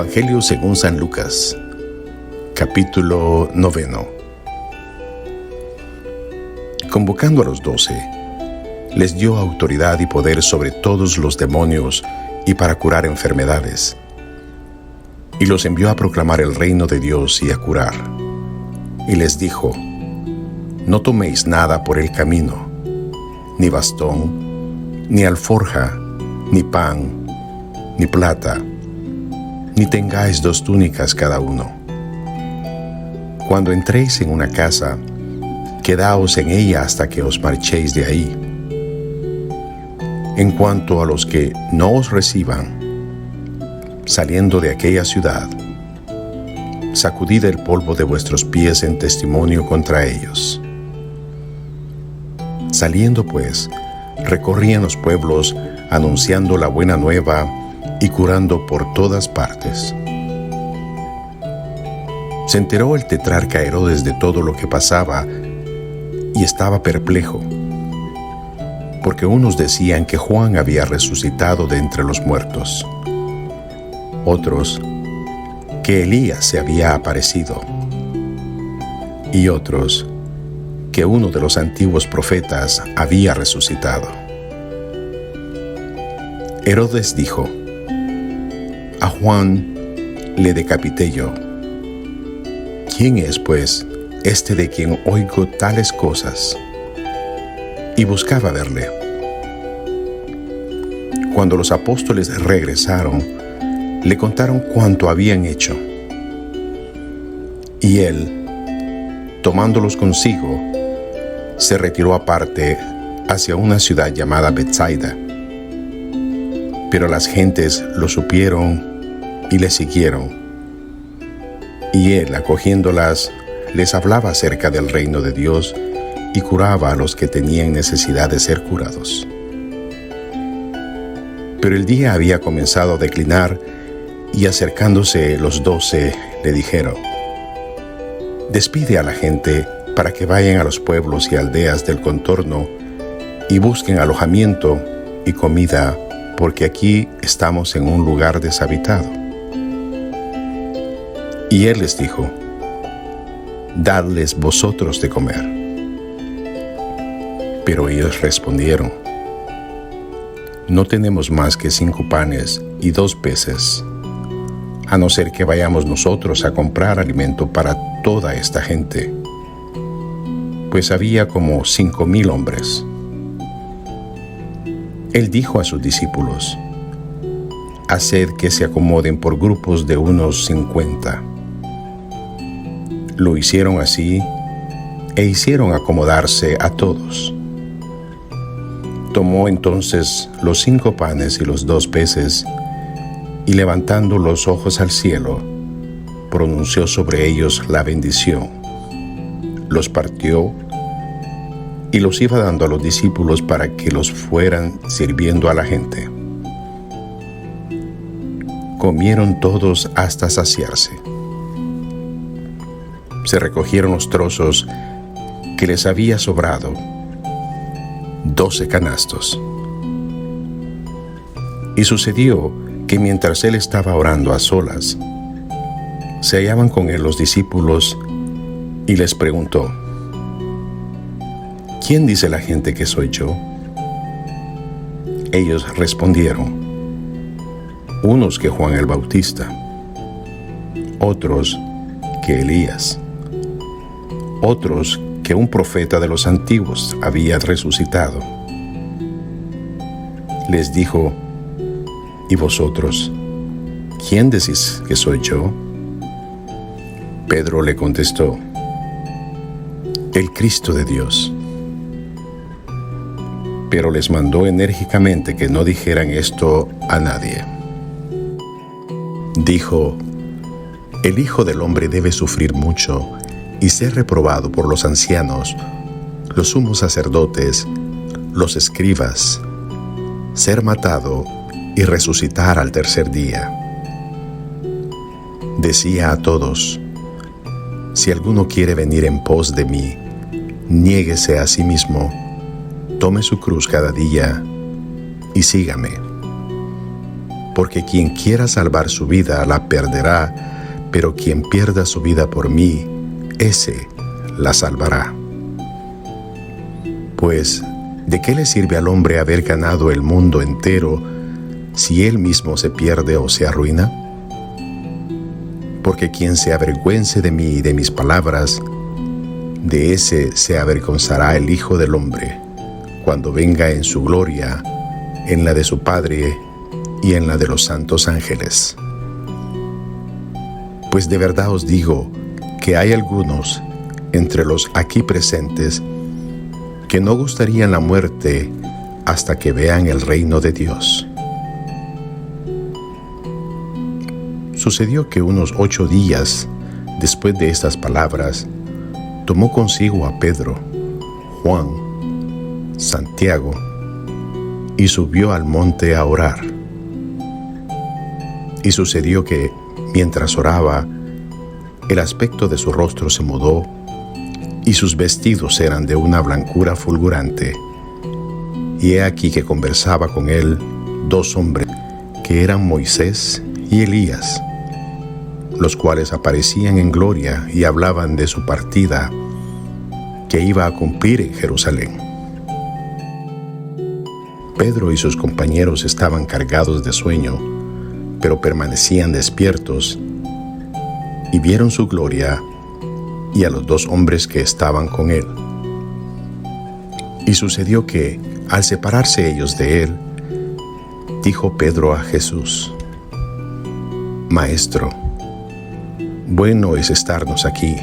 Evangelio según San Lucas, capítulo 9. Convocando a los 12, les dio autoridad y poder sobre todos los demonios y para curar enfermedades. Y los envió a proclamar el reino de Dios y a curar. Y les dijo: no toméis nada por el camino, ni bastón, ni alforja, ni pan, ni plata, ni tengáis 2 túnicas cada uno. Cuando entréis en una casa, quedaos en ella hasta que os marchéis de ahí. En cuanto a los que no os reciban, saliendo de aquella ciudad, sacudid el polvo de vuestros pies en testimonio contra ellos. Saliendo pues, recorrían los pueblos anunciando la buena nueva y curando por todas partes. Se enteró el tetrarca Herodes de todo lo que pasaba y estaba perplejo, porque unos decían que Juan había resucitado de entre los muertos, otros que Elías se había aparecido, y otros que uno de los antiguos profetas había resucitado. Herodes dijo: a Juan le decapité yo. ¿Quién es, pues, este de quien oigo tales cosas? Y buscaba verle. Cuando los apóstoles regresaron, le contaron cuánto habían hecho. Y él, tomándolos consigo, se retiró aparte hacia una ciudad llamada Betsaida. Pero las gentes lo supieron y le siguieron. Y él, acogiéndolas, les hablaba acerca del reino de Dios y curaba a los que tenían necesidad de ser curados. Pero el día había comenzado a declinar y acercándose los 12 le dijeron: despide a la gente para que vayan a los pueblos y aldeas del contorno y busquen alojamiento y comida, porque aquí estamos en un lugar deshabitado. Y él les dijo: dadles vosotros de comer. Pero ellos respondieron: no tenemos más que 5 panes y 2 peces, a no ser que vayamos nosotros a comprar alimento para toda esta gente, pues había como 5,000 hombres. Él dijo a sus discípulos: haced que se acomoden por grupos de unos 50. Lo hicieron así e hicieron acomodarse a todos. Tomó entonces los 5 panes y los 2 peces y, levantando los ojos al cielo, pronunció sobre ellos la bendición, los partió y los iba dando a los discípulos para que los fueran sirviendo a la gente. Comieron todos hasta saciarse. Se recogieron los trozos que les había sobrado, 12 canastos. Y sucedió que mientras él estaba orando a solas, se hallaban con él los discípulos y les preguntó: ¿quién dice la gente que soy yo? Ellos respondieron: unos que Juan el Bautista, otros que Elías, otros que un profeta de los antiguos había resucitado. Les dijo: ¿y vosotros, quién decís que soy yo? Pedro le contestó: el Cristo de Dios. Pero les mandó enérgicamente que no dijeran esto a nadie. Dijo: el Hijo del Hombre debe sufrir mucho y ser reprobado por los ancianos, los sumos sacerdotes, los escribas, ser matado y resucitar al tercer día. Decía a todos: si alguno quiere venir en pos de mí, niéguese a sí mismo, tome su cruz cada día y sígame. Porque quien quiera salvar su vida la perderá, pero quien pierda su vida por mí, ese la salvará. Pues, ¿de qué le sirve al hombre haber ganado el mundo entero si él mismo se pierde o se arruina? Porque quien se avergüence de mí y de mis palabras, de ese se avergonzará el Hijo del Hombre, cuando venga en su gloria, en la de su Padre y en la de los santos ángeles. Pues de verdad os digo que hay algunos entre los aquí presentes que no gustarían la muerte hasta que vean el reino de Dios. Sucedió que unos 8 días después de estas palabras, tomó consigo a Pedro, Juan, Santiago, y subió al monte a orar. Y sucedió que, mientras oraba, el aspecto de su rostro se mudó, y sus vestidos eran de una blancura fulgurante. Y he aquí que conversaba con él 2 hombres, que eran Moisés y Elías, los cuales aparecían en gloria y hablaban de su partida que iba a cumplir en Jerusalén. Pedro y sus compañeros estaban cargados de sueño, pero permanecían despiertos, y vieron su gloria y a los 2 hombres que estaban con él. Y sucedió que, al separarse ellos de él, dijo Pedro a Jesús: Maestro, bueno es estarnos aquí.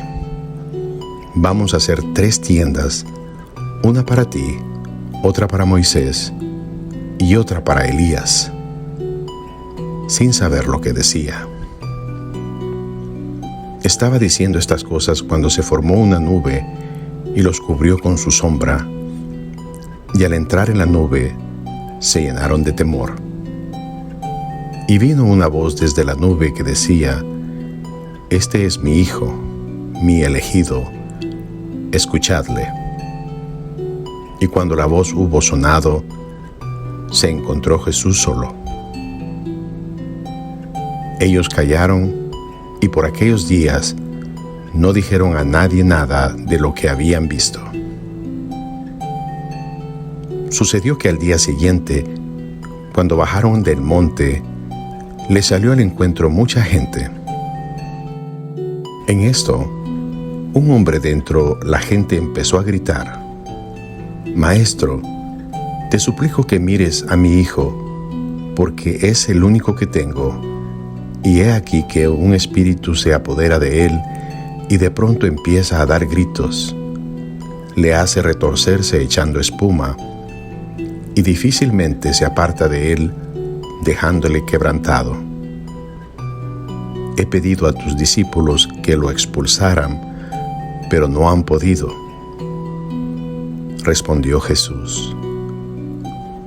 Vamos a hacer 3 tiendas, una para ti, otra para Moisés y otra para Elías, sin saber lo que decía. Estaba diciendo estas cosas cuando se formó una nube y los cubrió con su sombra, y al entrar en la nube se llenaron de temor. Y vino una voz desde la nube que decía: Este es mi Hijo, mi elegido, escuchadle. Y cuando la voz hubo sonado, se encontró Jesús solo. Ellos callaron y por aquellos días no dijeron a nadie nada de lo que habían visto. Sucedió que al día siguiente, cuando bajaron del monte, les salió al encuentro mucha gente. En esto, un hombre dentro la gente empezó a gritar: Maestro, te suplico que mires a mi hijo, porque es el único que tengo, y he aquí que un espíritu se apodera de él, y de pronto empieza a dar gritos. Le hace retorcerse echando espuma, y difícilmente se aparta de él, dejándole quebrantado. He pedido a tus discípulos que lo expulsaran, pero no han podido. Respondió Jesús: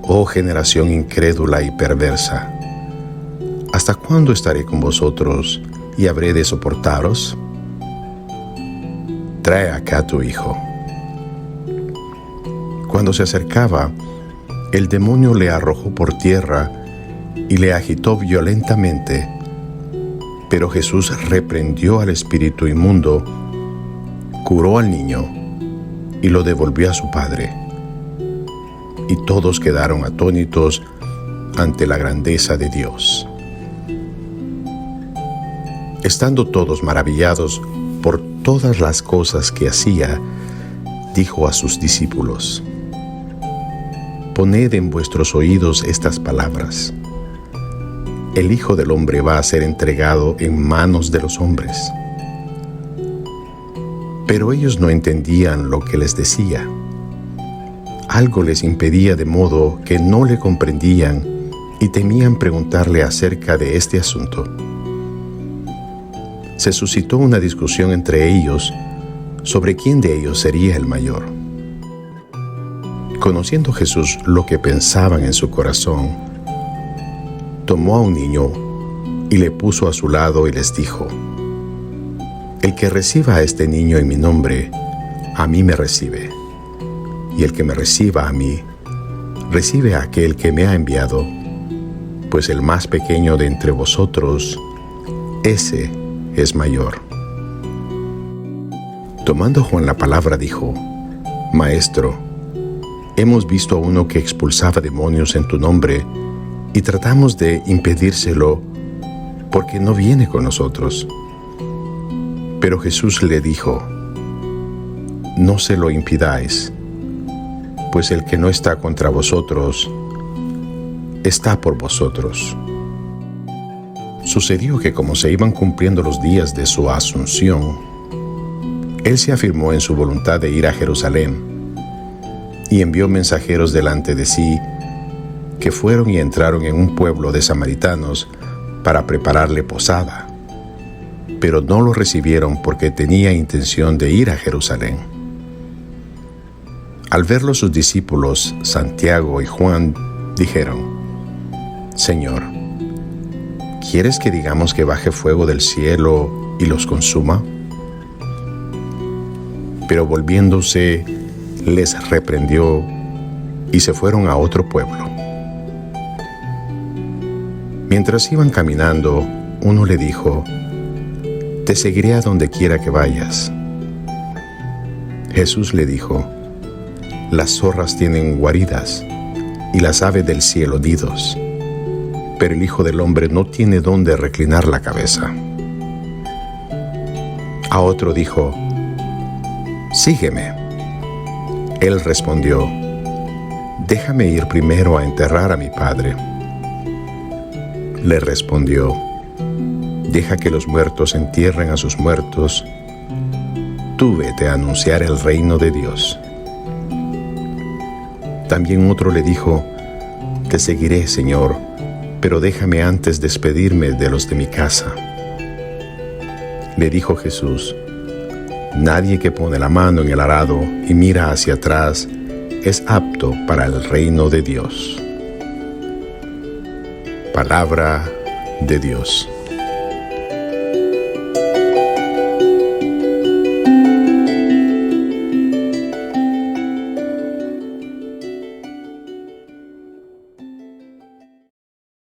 Oh generación incrédula y perversa, ¿hasta cuándo estaré con vosotros y habré de soportaros? Trae acá a tu hijo. Cuando se acercaba, el demonio le arrojó por tierra y le agitó violentamente. Pero Jesús reprendió al espíritu inmundo, curó al niño y lo devolvió a su padre. Y todos quedaron atónitos ante la grandeza de Dios. Estando todos maravillados por todas las cosas que hacía, dijo a sus discípulos: Poned en vuestros oídos estas palabras. El Hijo del Hombre va a ser entregado en manos de los hombres. Pero ellos no entendían lo que les decía. Algo les impedía de modo que no le comprendían y temían preguntarle acerca de este asunto. Se suscitó una discusión entre ellos sobre quién de ellos sería el mayor. Conociendo Jesús lo que pensaban en su corazón, tomó a un niño y le puso a su lado y les dijo: El que reciba a este niño en mi nombre, a mí me recibe. Y el que me reciba a mí, recibe a aquel que me ha enviado. pues el más pequeño de entre vosotros, ese es mayor. Tomando Juan la palabra, dijo: Maestro, hemos visto a uno que expulsaba demonios en tu nombre y tratamos de impedírselo porque no viene con nosotros. Pero Jesús le dijo: No se lo impidáis, pues el que no está contra vosotros, está por vosotros. Sucedió que como se iban cumpliendo los días de su asunción, él se afirmó en su voluntad de ir a Jerusalén y envió mensajeros delante de sí, que fueron y entraron en un pueblo de samaritanos para prepararle posada, pero no lo recibieron porque tenía intención de ir a Jerusalén. Al verlo sus discípulos, Santiago y Juan, dijeron: Señor, ¿quieres que digamos que baje fuego del cielo y los consuma? Pero volviéndose, les reprendió y se fueron a otro pueblo. Mientras iban caminando, uno le dijo: Te seguiré a donde quiera que vayas. Jesús le dijo: Las zorras tienen guaridas y las aves del cielo nidos, pero el Hijo del Hombre no tiene dónde reclinar la cabeza. A otro dijo: Sígueme. Él respondió: Déjame ir primero a enterrar a mi padre. Le respondió: Deja que los muertos entierren a sus muertos. Tú vete a anunciar el reino de Dios. También otro le dijo: Te seguiré, Señor, pero déjame antes despedirme de los de mi casa. Le dijo Jesús: Nadie que pone la mano en el arado y mira hacia atrás es apto para el reino de Dios. Palabra de Dios.